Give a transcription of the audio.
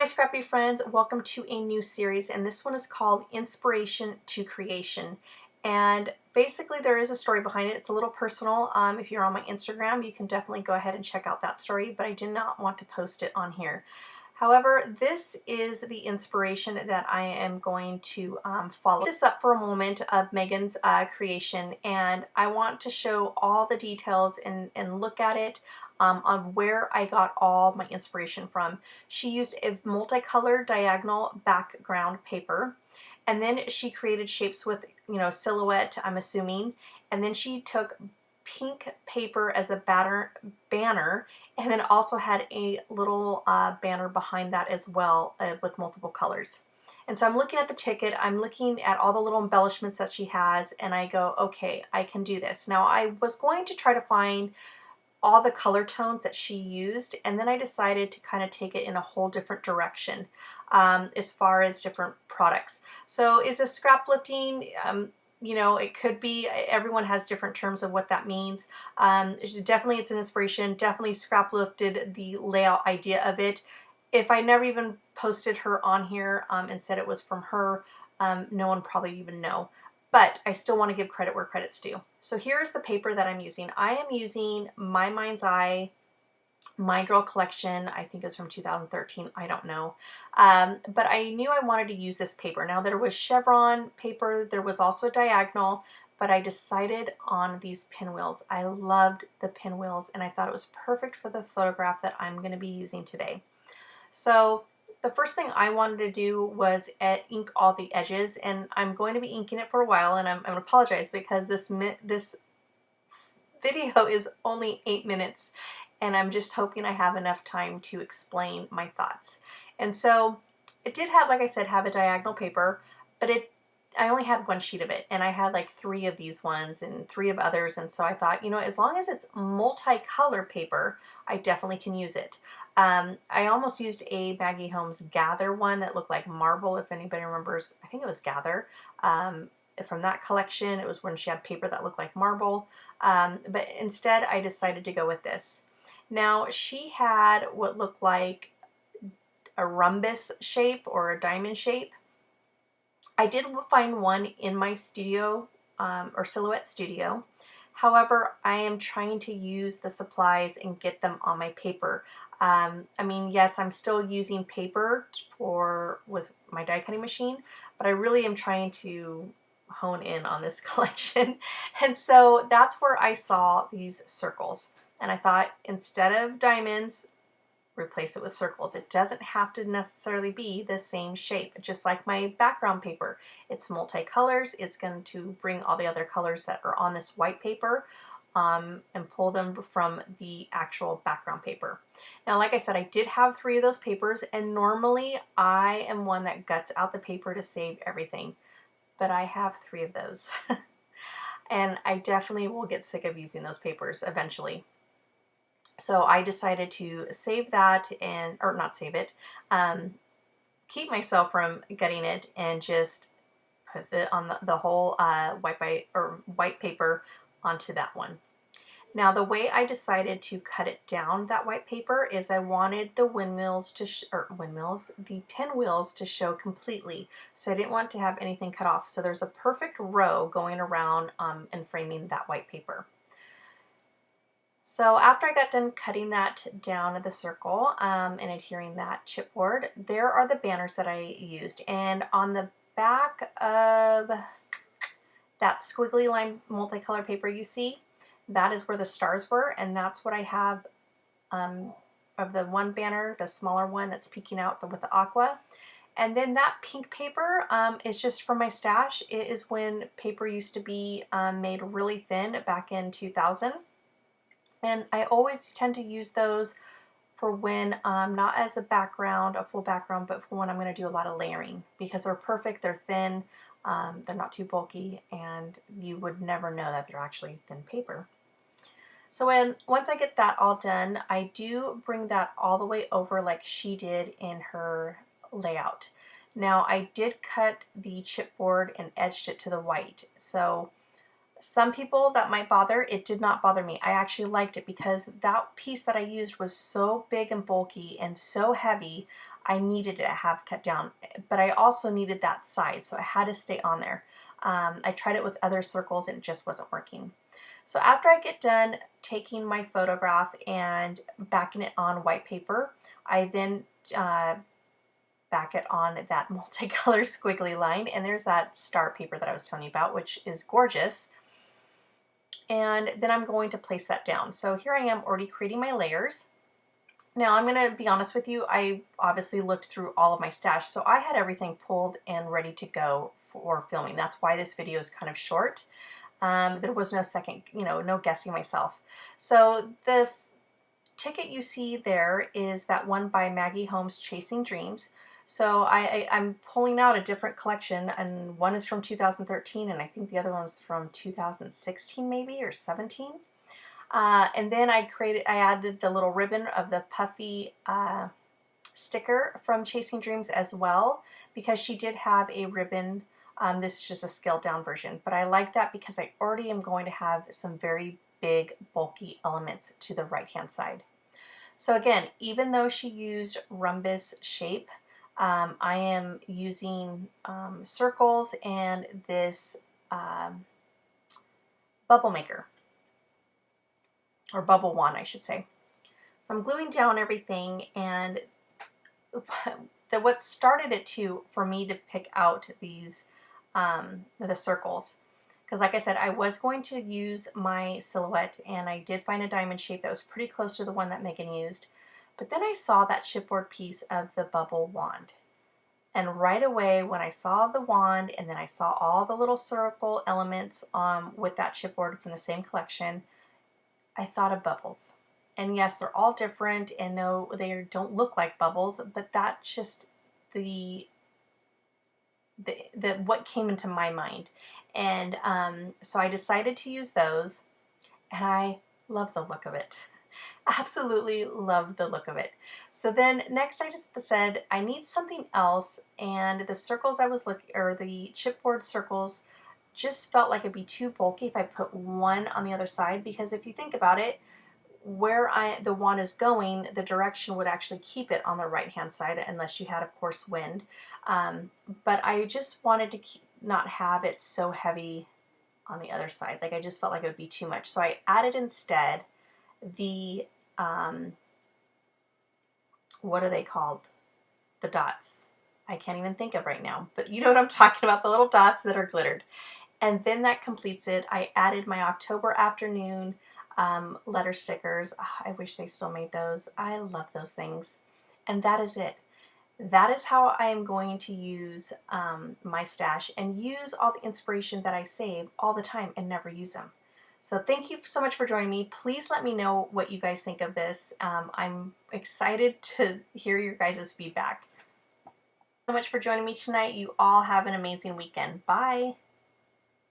Hi Scrappy friends, welcome to a new series, and this one is called Inspiration to Creation. And basically there is a story behind it. It's a little personal. If you're on my Instagram, you can definitely go ahead and check out that story, but I did not want to post it on here. However, this is the inspiration that I am going to follow this up for a moment of Megan's creation, and I want to show all the details and look at it on where I got all my inspiration from. She used a multicolored diagonal background paper, and then she created shapes with, silhouette, I'm assuming, and then she took pink paper as a banner, and then also had a little banner behind that as well with multiple colors. And so I'm looking at the ticket, I'm looking at all the little embellishments that she has, and I go, okay, I can do this. Now I was going to try to find all the color tones that she used, and then I decided to kind of take it in a whole different direction as far as different products. So is this scrap lifting? It could be. Everyone has different terms of what that means. Definitely it's an inspiration. Definitely scrap lifted the layout idea of it. If I never even posted her on here and said it was from her, no one probably even know. But I still want to give credit where credit's due. So here's the paper that I'm using. I am using My Mind's Eye My Girl collection. I think it was from 2013. I don't know. But I knew I wanted to use this paper. Now there was chevron paper. There was also a diagonal. But I decided on these pinwheels. I loved the pinwheels, and I thought it was perfect for the photograph that I'm going to be using today. So the first thing I wanted to do was ink all the edges, and I'm going to be inking it for a while, and I'm going to apologize because this video is only 8 minutes, and I'm just hoping I have enough time to explain my thoughts. And so it did have, like I said, have a diagonal paper, but I only had one sheet of it, and I had like 3 of these ones and 3 of others, and so I thought, as long as it's multicolor paper, I definitely can use it. I almost used a Maggie Holmes Gather one that looked like marble, if anybody remembers. I think it was Gather. From that collection, it was when she had paper that looked like marble, but instead I decided to go with this. Now she had what looked like a rhombus shape or a diamond shape. I did find one in my studio or Silhouette Studio. However, I am trying to use the supplies and get them on my paper. Yes, I'm still using paper with my die cutting machine, but I really am trying to hone in on this collection. And so that's where I saw these circles. And I thought, instead of diamonds, replace it with circles. It doesn't have to necessarily be the same shape. Just like my background paper, it's multicolors. It's going to bring all the other colors that are on this white paper and pull them from the actual background paper. Now, like I said, I did have 3 of those papers, and normally I am one that guts out the paper to save everything, but I have 3 of those. And I definitely will get sick of using those papers eventually. So I decided to save that or not save it, keep myself from gutting it and just put it on the whole white paper onto that one. Now the way I decided to cut it down, that white paper, is I wanted the the pinwheels to show completely. So I didn't want to have anything cut off. So there's a perfect row going around and framing that white paper. So after I got done cutting that down at the circle and adhering that chipboard, there are the banners that I used. And on the back of that squiggly line multicolor paper you see, that is where the stars were, and that's what I have of the one banner, the smaller one that's peeking out with the aqua. And then that pink paper is just from my stash. It is when paper used to be made really thin back in 2000. And I always tend to use those for when, not as a background, a full background, but for when I'm going to do a lot of layering, because they're perfect, they're thin, they're not too bulky, and you would never know that they're actually thin paper. So once I get that all done, I do bring that all the way over like she did in her layout. Now I did cut the chipboard and edged it to the white. So Some people that might bother, it did not bother me. I actually liked it because that piece that I used was so big and bulky and so heavy, I needed it to have cut down. But I also needed that size, so I had to stay on there. I tried it with other circles and it just wasn't working. So after I get done taking my photograph and backing it on white paper, I then back it on that multicolor squiggly line, and there's that star paper that I was telling you about, which is gorgeous. And then I'm going to place that down. So here I am already creating my layers. Now I'm going to be honest with you, I obviously looked through all of my stash, so I had everything pulled and ready to go for filming. That's why this video is kind of short. There was no second, no guessing myself. So the ticket you see there is that one by Maggie Holmes, Chasing Dreams. So I'm pulling out a different collection, and one is from 2013 and I think the other one's from 2016 maybe, or 17. And then I added the little ribbon of the puffy sticker from Chasing Dreams as well, because she did have a ribbon. This is just a scaled down version, but I like that because I already am going to have some very big bulky elements to the right hand side. So again, even though she used rhombus shape, I am using circles and this bubble maker, or bubble wand I should say. So I'm gluing down everything, and what started it too for me to pick out these the circles, because like I said, I was going to use my silhouette and I did find a diamond shape that was pretty close to the one that Megan used, but then I saw that chipboard piece of the bubble wand, and right away when I saw the wand and then I saw all the little circle elements with that chipboard from the same collection, I thought of bubbles. And yes, they're all different, and no, they don't look like bubbles, but that's just the what came into my mind. And so I decided to use those, and I love the look of it. Absolutely love the look of it. So then next I just said I need something else, and the circles I was looking, or the chipboard circles, just felt like it'd be too bulky if I put one on the other side, because if you think about it, where the wand is going, the direction would actually keep it on the right hand side, unless you had, of course, wind. But I just wanted to not have it so heavy on the other side. Like, I just felt like it would be too much. So I added instead the, what are they called? The dots. I can't even think of right now, but you know what I'm talking about, the little dots that are glittered. And then that completes it. I added my October afternoon letter stickers. Oh, I wish they still made those. I love those things. And that is it. That is how I am going to use my stash, and use all the inspiration that I save all the time and never use them. So thank you so much for joining me. Please let me know what you guys think of this. I'm excited to hear your guys' feedback. So much for joining me tonight. You all have an amazing weekend. Bye.